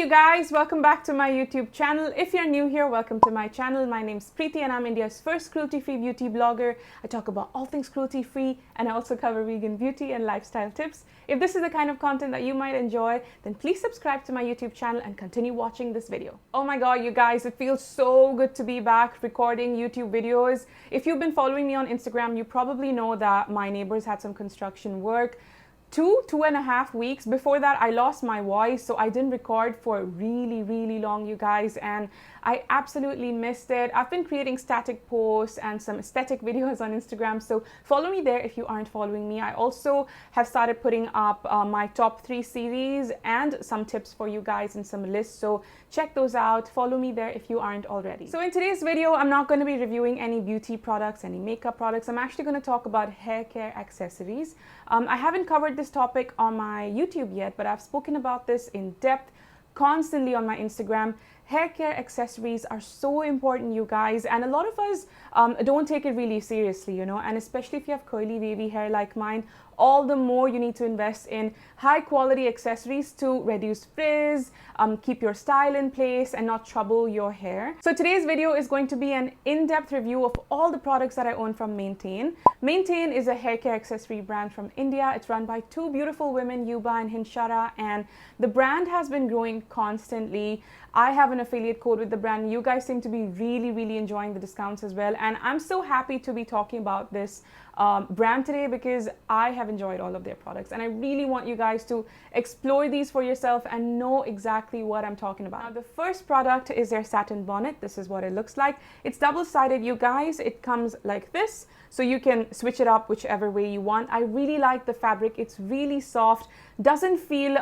you guys, welcome back to my YouTube channel. If you're new here, welcome to my channel. My name's Preiti and I'm India's first cruelty-free beauty blogger. I talk about all things cruelty-free and I also cover vegan beauty and lifestyle tips. If this is the kind of content that you might enjoy, then please subscribe to my YouTube channel and continue watching this video. Oh my god, you guys, it feels so good to be back recording YouTube videos. If you've been following me on Instagram, you probably know that my neighbors had some construction work. 2.5 weeks before that I lost my voice, so I didn't record for really long, you guys, and I absolutely missed it. I've been creating static posts and some aesthetic videos on Instagram, so follow me there if you aren't following me. I also have started putting up my top 3 series and some tips for you guys and some lists, so check those out. Follow me there if you aren't already. So in today's video, I'm not going to be reviewing any beauty products, any makeup products. I'm actually going to talk about hair care accessories. I haven't covered this topic on my YouTube yet, but I've spoken about this in depth constantly on my Instagram. Hair care accessories are so important, you guys, and a lot of us don't take it really seriously, you know, and especially if you have curly wavy hair like mine, all the more you need to invest in high quality accessories to reduce frizz, keep your style in place and not trouble your hair. So today's video is going to be an in-depth review of all the products that I own from Manetain. Manetain is a hair care accessory brand from India. It's run by 2 beautiful women, Yuba and Hinshara, and the brand has been growing constantly. I have an affiliate code with the brand. You guys seem to be really enjoying the discounts as well, and I'm so happy to be talking about this brand today because I have enjoyed all of their products and I really want you guys to explore these for yourself and know exactly what I'm talking about. Now, the first product is their Satin Bonnet. This is what it looks like. It's double-sided, you guys. It comes like this, so you can switch it up whichever way you want. I really like the fabric. It's really soft, doesn't feel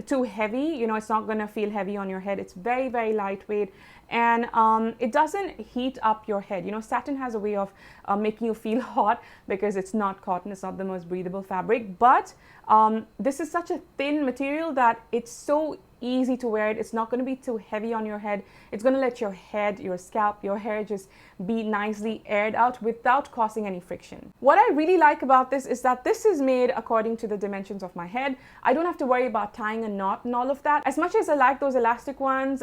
too heavy. You know, it's not gonna feel heavy on your head. It's very lightweight, and it doesn't heat up your head. You know, satin has a way of making you feel hot because it's not cotton. It's not the most breathable fabric, but this is such a thin material that it's so easy to wear it. It's not going to be too heavy on your head. It's going to let your head, your scalp, your hair just be nicely aired out without causing any friction. What I really like about this is that this is made according to the dimensions of my head. I don't have to worry about tying a knot and all of that. As much as I like those elastic ones,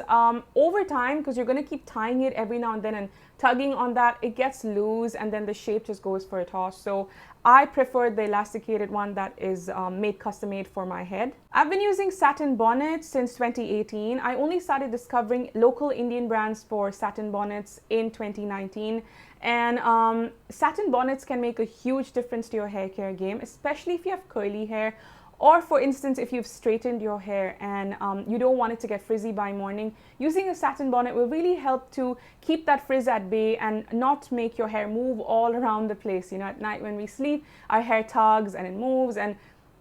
over time, because you're going to keep tying it every now and then and tugging on that, it gets loose and then the shape just goes for a toss. So I prefer the elasticated one that is custom made for my head. I've been using Satin Bonnet since 2018. I only started discovering local Indian brands for satin bonnets in 2019. And satin bonnets can make a huge difference to your hair care game, especially if you have curly hair. Or for instance, if you've straightened your hair and you don't want it to get frizzy by morning, using a satin bonnet will really help to keep that frizz at bay and not make your hair move all around the place. You know, at night when we sleep, our hair tugs and it moves and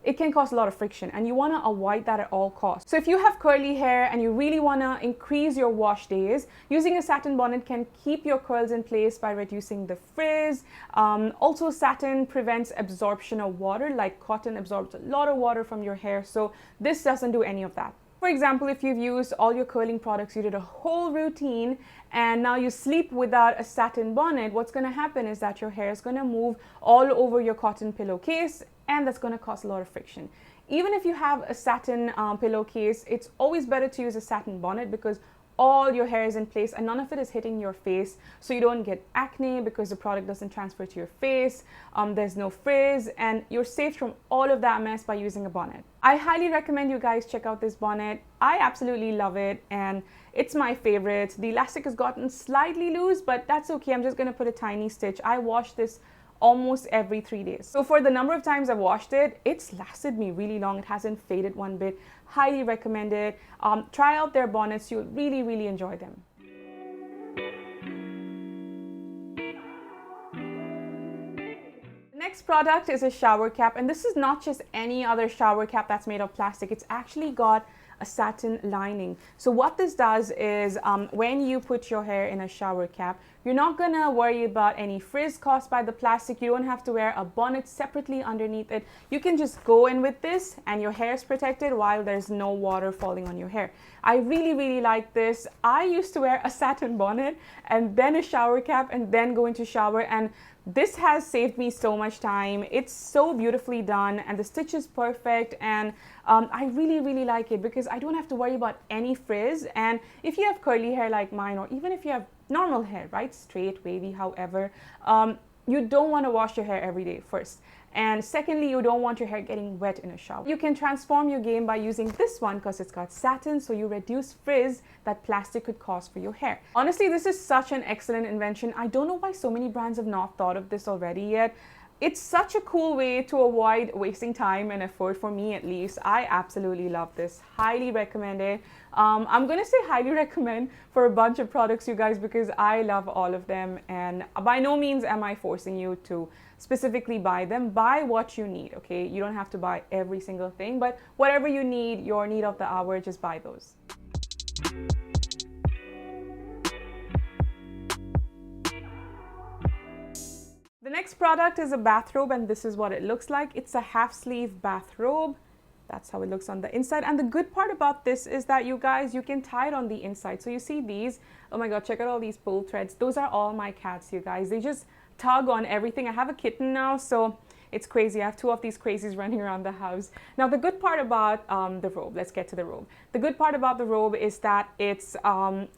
it can cause a lot of friction, and you want to avoid that at all costs. So if you have curly hair and you really want to increase your wash days, using a satin bonnet can keep your curls in place by reducing the frizz. Also, satin prevents absorption of water, like cotton absorbs a lot of water from your hair, so this doesn't do any of that. For example, if you've used all your curling products, you did a whole routine, and now you sleep without a satin bonnet, what's going to happen is that your hair is going to move all over your cotton pillowcase, and that's going to cause a lot of friction. Even if you have a satin pillowcase, it's always better to use a satin bonnet because all your hair is in place and none of it is hitting your face, so you don't get acne because the product doesn't transfer to your face, there's no frizz, and you're saved from all of that mess by using a bonnet. I highly recommend you guys check out this bonnet. I absolutely love it and it's my favorite. The elastic has gotten slightly loose, but that's okay. I'm just going to put a tiny stitch. I wash this almost every 3 days. So for the number of times I've washed it, it's lasted me really long. It hasn't faded one bit. Highly recommend it. Try out their bonnets. You'll really enjoy them. The next product is a shower cap, and this is not just any other shower cap that's made of plastic. It's actually got a satin lining. So what this does is when you put your hair in a shower cap, you're not gonna worry about any frizz caused by the plastic. You don't have to wear a bonnet separately underneath it. You can just go in with this and your hair is protected while there's no water falling on your hair. I really like this. I used to wear a satin bonnet and then a shower cap and then go into shower, and This has saved me so much time. It's so beautifully done and the stitch is perfect, and I really like it because I don't have to worry about any frizz. And if you have curly hair like mine, or even if you have normal hair, right, straight, wavy, however, you don't want to wash your hair every day first. And secondly, you don't want your hair getting wet in a shower. You can transform your game by using this one because it's got satin, so you reduce frizz that plastic could cause for your hair. Honestly, this is such an excellent invention. I don't know why so many brands have not thought of this already yet. It's such a cool way to avoid wasting time and effort, for me at least. I absolutely love this. Highly recommend it. I'm going to say highly recommend for a bunch of products, you guys, because I love all of them. And by no means am I forcing you to specifically buy them. Buy what you need, okay? You don't have to buy every single thing, but whatever you need, your need of the hour, just buy those. The next product is a bathrobe, and this is what it looks like. It's a half sleeve bathrobe. That's how it looks on the inside. And the good part about this is that you guys, you can tie it on the inside. So you see these, oh my God, check out all these pull threads. Those are all my cats, you guys. They just tug on everything. I have a kitten now, so it's crazy. I have two of these crazies running around the house. Now, the good part about the robe, let's get to the robe. The good part about the robe is that it's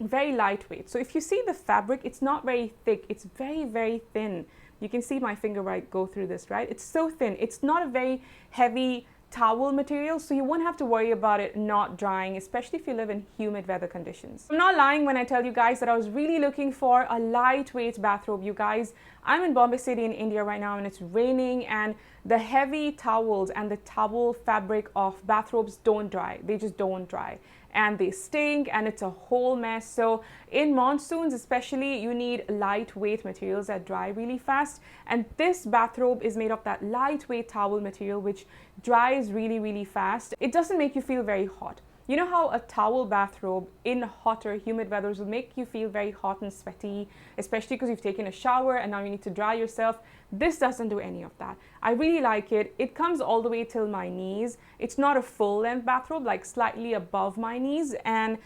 very lightweight. So if you see the fabric, it's not very thick. It's very thin. You can see my finger right go through this, right? It's so thin. It's not a very heavy towel material, so you won't have to worry about it not drying, especially if you live in humid weather conditions. I'm not lying when I tell you guys that I was really looking for a lightweight bathrobe, you guys. I'm in Bombay City in India right now, and it's raining, and the heavy towels and the towel fabric of bathrobes don't dry. They just don't dry. And they stink, and it's a whole mess. So in monsoons especially, you need lightweight materials that dry really fast, and this bathrobe is made of that lightweight towel material which dries really fast. It doesn't make you feel very hot. You know how a towel bathrobe in hotter, humid weathers will make you feel very hot and sweaty, especially because you've taken a shower and now you need to dry yourself. This doesn't do any of that. I really like it. It comes all the way till my knees. It's not a full length bathrobe, like slightly above my knees, and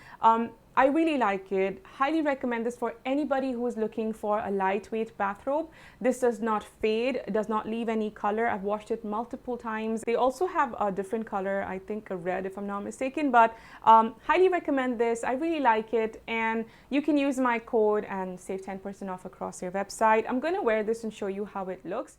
I really like it. Highly recommend this for anybody who is looking for a lightweight bathrobe. This does not fade, does not leave any color. I've washed it multiple times. They also have a different color, I think a red if I'm not mistaken, but highly recommend this. I really like it, and you can use my code and save 10% off across your website. I'm going to wear this and show you how it looks.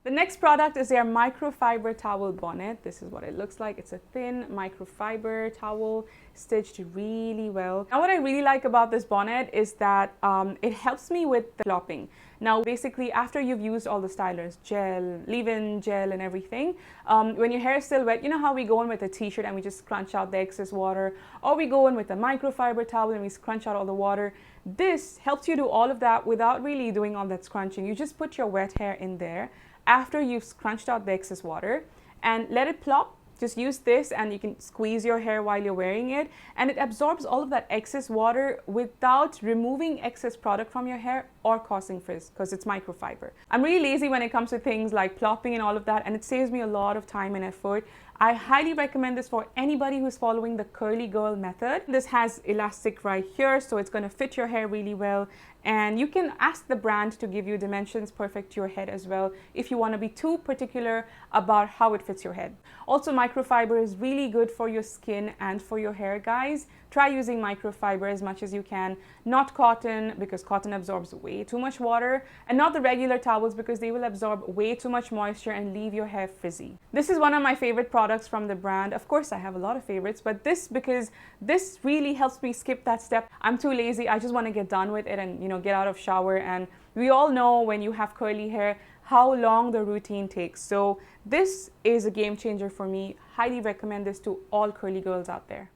The next product is their microfiber towel bonnet. This is what it looks like. It's a thin microfiber towel stitched really well. Now, what I really like about this bonnet is that it helps me with the plopping. Now, basically, after you've used all the stylers, gel, leave-in gel and everything, when your hair is still wet, you know how we go in with a t-shirt and we just crunch out the excess water, or we go in with a microfiber towel and we crunch out all the water. This helps you do all of that without really doing all that scrunching. You just put your wet hair in there after you've scrunched out the excess water and let it plop. Just use this and you can squeeze your hair while you're wearing it, and it absorbs all of that excess water without removing excess product from your hair or causing frizz, because it's microfiber. I'm really lazy when it comes to things like plopping and all of that, and it saves me a lot of time and effort. I highly recommend this for anybody who's following the curly girl method. This has elastic right here, so it's going to fit your hair really well, and you can ask the brand to give you dimensions perfect to your head as well if you want to be too particular about how it fits your head. Also, microfiber is really good for your skin and for your hair, guys. Try using microfiber as much as you can, not cotton, because cotton absorbs way too much water, and not the regular towels because they will absorb way too much moisture and leave your hair frizzy. This is one of my favorite products from the brand. Of course, I have a lot of favorites, but because this really helps me skip that step. I'm too lazy. I just want to get done with it and, you know, get out of shower. And we all know when you have curly hair how long the routine takes. So this is a game changer for me. Highly recommend this to all curly girls out there.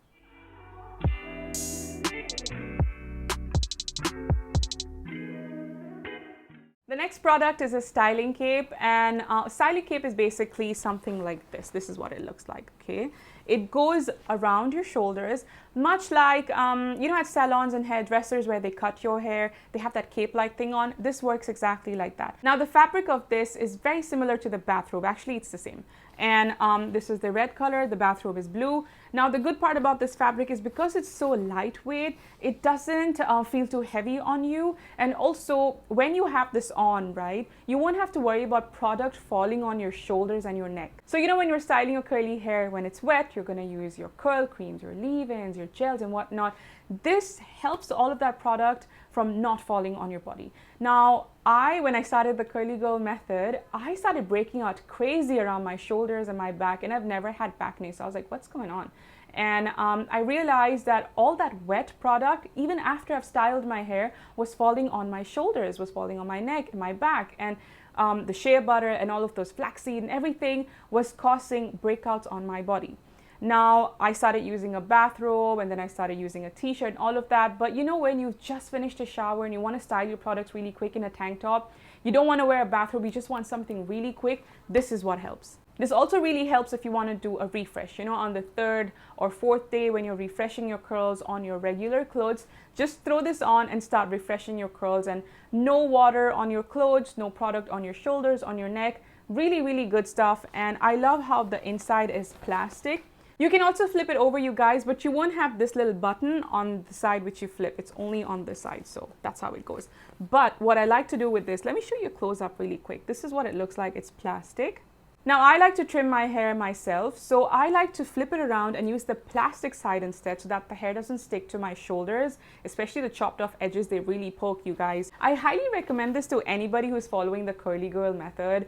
The next product is a styling cape, and styling cape is basically something like this. This is what it looks like, okay? It goes around your shoulders, much like, you know, at salons and hairdressers where they cut your hair, they have that cape-like thing on. This works exactly like that. Now, the fabric of this is very similar to the bathrobe. Actually, it's the same. And this is the red color, the bathrobe is blue. Now, the good part about this fabric is because it's so lightweight, it doesn't feel too heavy on you. And also, when you have this on, right, you won't have to worry about product falling on your shoulders and your neck. So, you know, when you're styling your curly hair, when it's wet, you're going to use your curl creams, your leave-ins, your gels and whatnot. This helps all of that product from not falling on your body. Now, when I started the curly girl method, I started breaking out crazy around my shoulders and my back, and I've never had back knee. So I was like, what's going on? And I realized that all that wet product, even after I've styled my hair, was falling on my shoulders, was falling on my neck and my back. And the shea butter and all of those flaxseed and everything was causing breakouts on my body. Now, I started using a bathrobe, and then I started using a t-shirt and all of that. But you know, when you've just finished a shower and you want to style your products really quick in a tank top, you don't want to wear a bathrobe, you just want something really quick, this is what helps. This also really helps if you want to do a refresh, you know, on the 3rd or 4th day when you're refreshing your curls on your regular clothes. Just throw this on and start refreshing your curls, and no water on your clothes, no product on your shoulders, on your neck. Really, really good stuff. And I love how the inside is plastic. You can also flip it over, you guys, but you won't have this little button on the side which you flip. It's only on this side, so that's how it goes. But what I like to do with this, let me show you a close-up really quick. This is what it looks like. It's plastic. Now, I like to trim my hair myself, so I like to flip it around and use the plastic side instead so that the hair doesn't stick to my shoulders, especially the chopped off edges. They really poke, you guys. I highly recommend this to anybody who's following the curly girl method.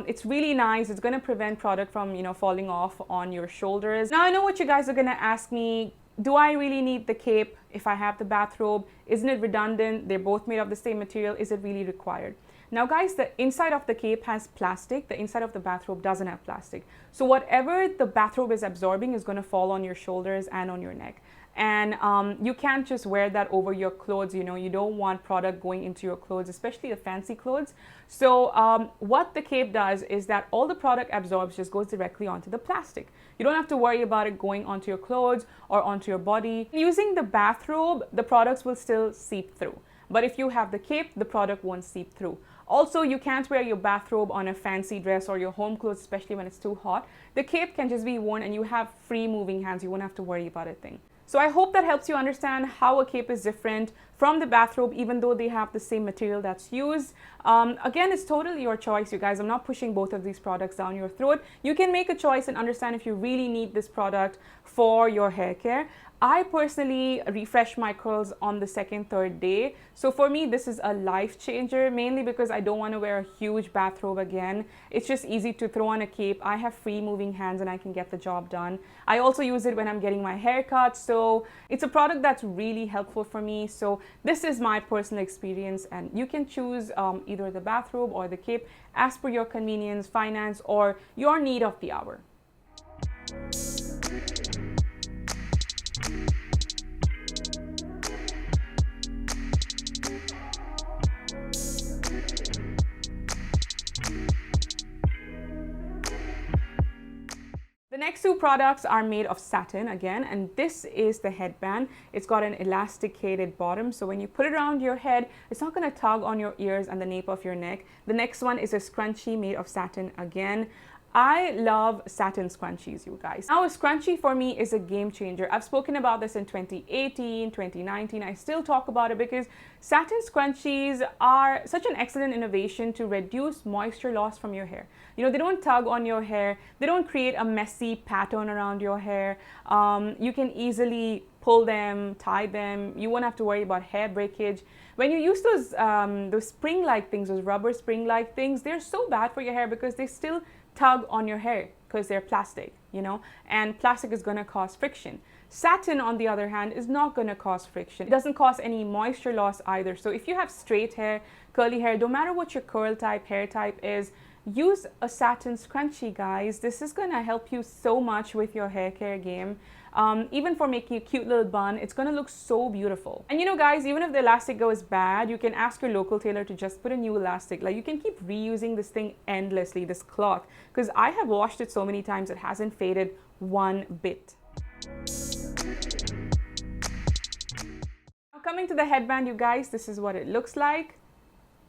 It's really nice. It's going to prevent product from, you know, falling off on your shoulders. Now, I know what you guys are going to ask me. Do I really need the cape if I have the bathrobe? Isn't it redundant? They're both made of the same material. Is it really required? Now, guys, the inside of the cape has plastic. The inside of the bathrobe doesn't have plastic. So whatever the bathrobe is absorbing is going to fall on your shoulders and on your neck. And you can't just wear that over your clothes. You know, you don't want product going into your clothes, especially the fancy clothes. So what the cape does is that all the product absorbs, just goes directly onto the plastic. You don't have to worry about it going onto your clothes or onto your body. Using the bathrobe, the products will still seep through. But if you have the cape, the product won't seep through. Also, you can't wear your bathrobe on a fancy dress or your home clothes, especially when it's too hot. The cape can just be worn and you have free moving hands. You won't have to worry about a thing. So I hope that helps you understand how a cape is different from the bathrobe, even though they have the same material that's used. Again, it's totally your choice, you guys. I'm not pushing both of these products down your throat. You can make a choice and understand if you really need this product for your hair care. I personally refresh my curls on the 2nd, 3rd day. So for me, this is a life changer, mainly because I don't want to wear a huge bathrobe again. It's just easy to throw on a cape. I have free moving hands and I can get the job done. I also use it when I'm getting my hair cut. So it's a product that's really helpful for me. So this is my personal experience, and you can choose either the bathrobe or the cape as per your convenience, finance, or your need of the hour. The next two products are made of satin again, and this is the headband. It's got an elasticated bottom, so when you put it around your head, it's not going to tug on your ears and the nape of your neck. The next one is a scrunchie made of satin again. I love satin scrunchies, you guys. Now, a scrunchie for me is a game changer. I've spoken about this in 2018, 2019. I still talk about it because satin scrunchies are such an excellent innovation to reduce moisture loss from your hair. You know, they don't tug on your hair. They don't create a messy pattern around your hair. You can easily pull them, tie them. You won't have to worry about hair breakage. When you use those spring-like things, those rubber spring-like things, they're so bad for your hair because they still tug on your hair because they're plastic, you know, and plastic is going to cause friction. Satin, on the other hand, is not going to cause friction. It doesn't cause any moisture loss either. So if you have straight hair, curly hair, no matter what your curl type, hair type is, use a satin scrunchie, guys. This is gonna help you so much with your hair care game. Even for making a cute little bun, it's gonna look so beautiful. And you know, guys, even if the elastic goes bad, you can ask your local tailor to just put a new elastic. Like, you can keep reusing this thing endlessly, this cloth, because I have washed it so many times, it hasn't faded one bit. Now, coming to the headband, you guys, this is what it looks like.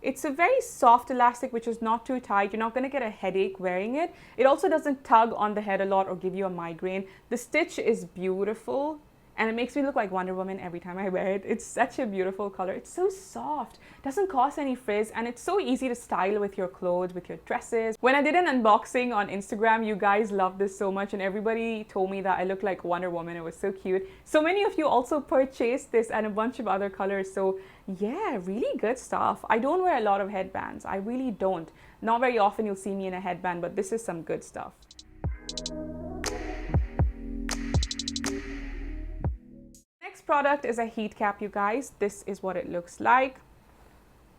It's a very soft elastic, which is not too tight. You're not going to get a headache wearing it. It also doesn't tug on the head a lot or give you a migraine. The stitch is beautiful, and it makes me look like Wonder Woman every time I wear it. It's such a beautiful color. It's so soft, doesn't cause any frizz, and it's so easy to style with your clothes, with your dresses. When I did an unboxing on Instagram, you guys loved this so much, and everybody told me that I look like Wonder Woman. It was so cute. So many of you also purchased this and a bunch of other colors. So yeah, really good stuff. I don't wear a lot of headbands. I really don't. Not very often you'll see me in a headband, but this is some good stuff. Product is a heat cap, you guys. This is what it looks like.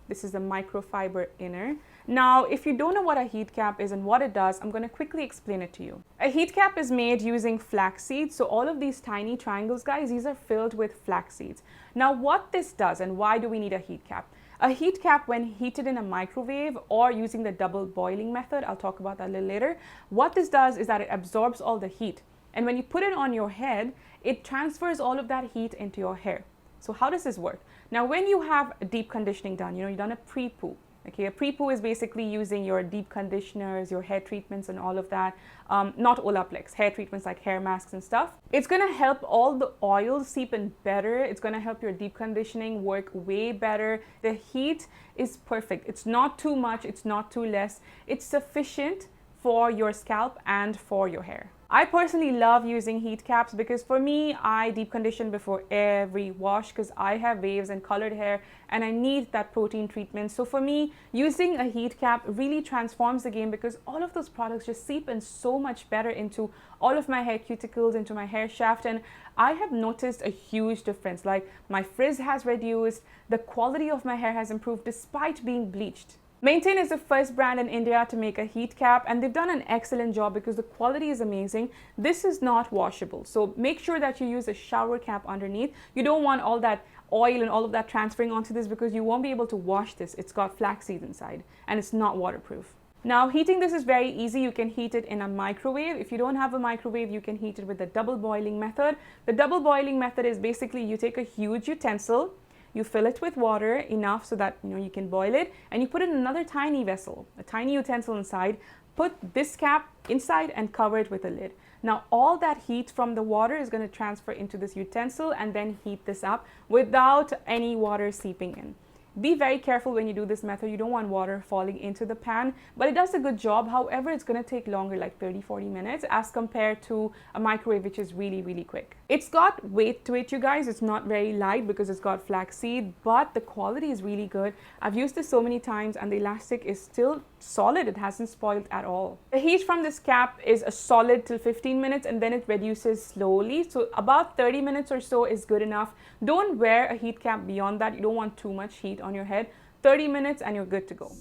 This is a microfiber inner. Now, if you don't know what a heat cap is and what it does, I'm going to quickly explain it to you. A heat cap is made using flax seeds. So all of these tiny triangles, guys, these are filled with flax seeds. Now, what this does and why do we need a heat cap? A heat cap, when heated in a microwave or using the double boiling method, I'll talk about that a little later, what this does is that it absorbs all the heat. And when you put it on your head, it transfers all of that heat into your hair. So how does this work? Now, when you have a deep conditioning done, you've done a pre-poo. Okay, a pre-poo is basically using your deep conditioners, your hair treatments and all of that. Not Olaplex, hair treatments like hair masks and stuff. It's gonna help all the oils seep in better. It's gonna help your deep conditioning work way better. The heat is perfect. It's not too much, it's not too less. It's sufficient for your scalp and for your hair. I personally love using heat caps because for me, I deep condition before every wash because I have waves and colored hair and I need that protein treatment. So for me, using a heat cap really transforms the game because all of those products just seep in so much better into all of my hair cuticles, into my hair shaft, and I have noticed a huge difference. Like, my frizz has reduced, the quality of my hair has improved despite being bleached. Manetain is the first brand in India to make a heat cap, and they've done an excellent job because the quality is amazing. This is not washable, so make sure that you use a shower cap underneath. You don't want all that oil and all of that transferring onto this because you won't be able to wash this. It's got flaxseed inside and it's not waterproof. Now, heating this is very easy. You can heat it in a microwave. If you don't have a microwave, you can heat it with the double boiling method. The double boiling method is basically you take a huge utensil, you fill it with water enough so that you can boil it, and you put it in another tiny vessel, a tiny utensil inside, put this cap inside and cover it with a lid. Now all that heat from the water is going to transfer into this utensil and then heat this up without any water seeping in. Be very careful when you do this method. You don't want water falling into the pan, but it does a good job. However, it's going to take longer, like 30-40 minutes as compared to a microwave, which is really, really quick. It's got weight to it, you guys. It's not very light because it's got flaxseed, but the quality is really good. I've used this so many times and the elastic is still solid. It hasn't spoiled at all. The heat from this cap is a solid till 15 minutes and then it reduces slowly. So about 30 minutes or so is good enough. Don't wear a heat cap beyond that. You don't want too much heat on your head. 30 minutes and you're good to go.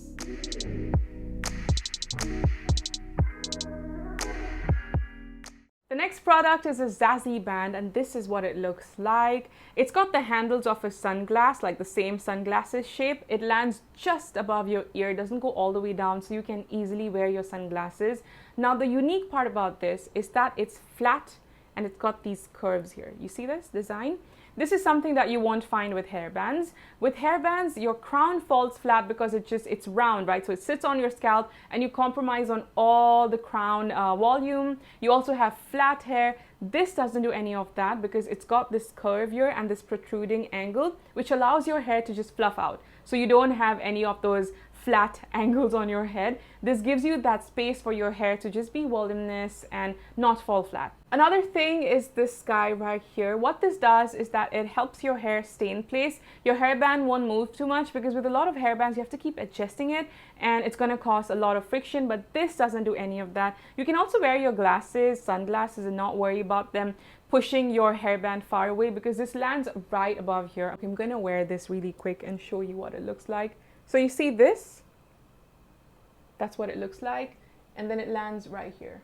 The next product is a Zazzy Band, and this is what it looks like. It's got the handles of a sunglass, like the same sunglasses shape. It lands just above your ear, doesn't go all the way down, so you can easily wear your sunglasses. Now, the unique part about this is that it's flat and it's got these curves here. You see this design? This is something that you won't find with hairbands. With hairbands, your crown falls flat because it's round, right? So it sits on your scalp and you compromise on all the crown volume. You also have flat hair. This doesn't do any of that because it's got this curve here and this protruding angle, which allows your hair to just fluff out. So you don't have any of those flat angles on your head. This gives you that space for your hair to just be voluminous and not fall flat. Another thing is this guy right here. What this does is that it helps your hair stay in place. Your hairband won't move too much because with a lot of hairbands you have to keep adjusting it and it's going to cause a lot of friction, but this doesn't do any of that. You can also wear your glasses, sunglasses, and not worry about them pushing your hairband far away because this lands right above here. Okay, I'm going to wear this really quick and show you what it looks like. So you see this? That's what it looks like. And then it lands right here.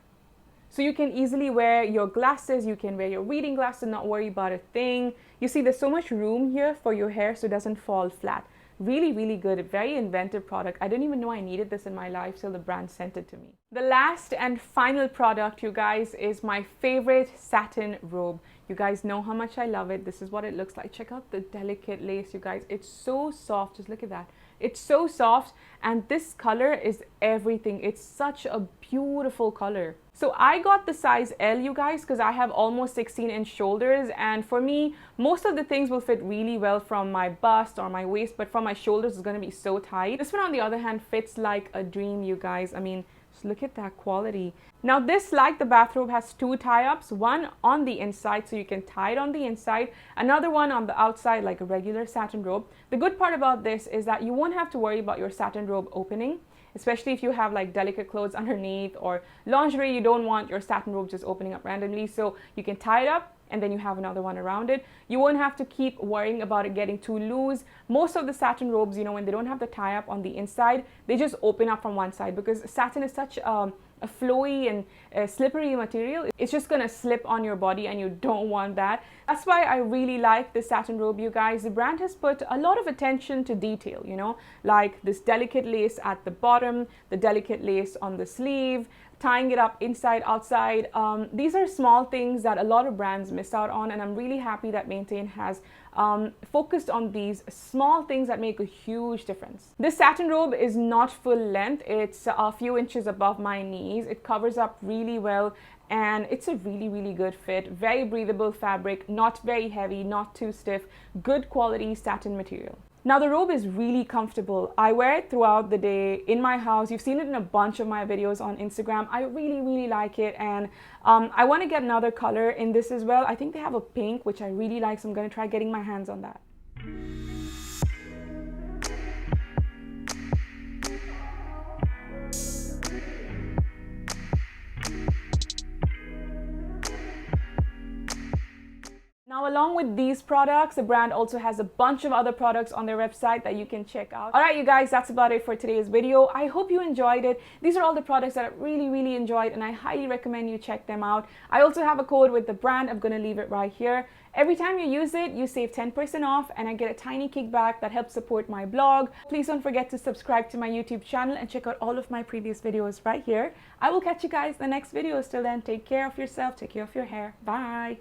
So you can easily wear your glasses, you can wear your reading glasses, not worry about a thing. You see, there's so much room here for your hair so it doesn't fall flat. Really, really good, very inventive product. I didn't even know I needed this in my life till the brand sent it to me. The last and final product, you guys, is my favorite satin robe. You guys know how much I love it. This is what it looks like. Check out the delicate lace, you guys. It's so soft. Just look at that. It's so soft, and this color is everything. It's such a beautiful color. So I got the size L, you guys, because I have almost 16-inch shoulders, and for me, most of the things will fit really well from my bust or my waist, but from my shoulders it's going to be so tight. This one, on the other hand, fits like a dream, you guys. I mean, just look at that quality. Now this, like the bathrobe, has two tie-ups, one on the inside so you can tie it on the inside, another one on the outside like a regular satin robe. The good part about this is that you won't have to worry about your satin robe opening, especially if you have like delicate clothes underneath or lingerie. You don't want your satin robe just opening up randomly, so you can tie it up and then you have another one around it. You won't have to keep worrying about it getting too loose. Most of the satin robes, you know, when they don't have the tie up on the inside, they just open up from one side, because satin is such a flowy and slippery material. It's just gonna slip on your body and you don't want that. That's why I really like this satin robe, you guys. The brand has put a lot of attention to detail, you know, like this delicate lace at the bottom, the delicate lace on the sleeve, tying it up inside, outside. These are small things that a lot of brands miss out on, and I'm really happy that Manetain has focused on these small things that make a huge difference. This satin robe is not full length. It's a few inches above my knees. It covers up really well, and it's a really, really good fit. Very breathable fabric, not very heavy, not too stiff, good quality satin material. Now the robe is really comfortable. I wear it throughout the day in my house. You've seen it in a bunch of my videos on Instagram. I really, really like it, and I want to get another color in this as well. I think they have a pink, which I really like, so I'm going to try getting my hands on that. Now, along with these products, the brand also has a bunch of other products on their website that you can check out. All right, you guys, that's about it for today's video. I hope you enjoyed it. These are all the products that I really, really enjoyed, and I highly recommend you check them out. I also have a code with the brand. I'm going to leave it right here. Every time you use it, you save 10% off, and I get a tiny kickback that helps support my blog. Please don't forget to subscribe to my YouTube channel and check out all of my previous videos right here. I will catch you guys in the next video. Till then, take care of yourself, take care of your hair. Bye.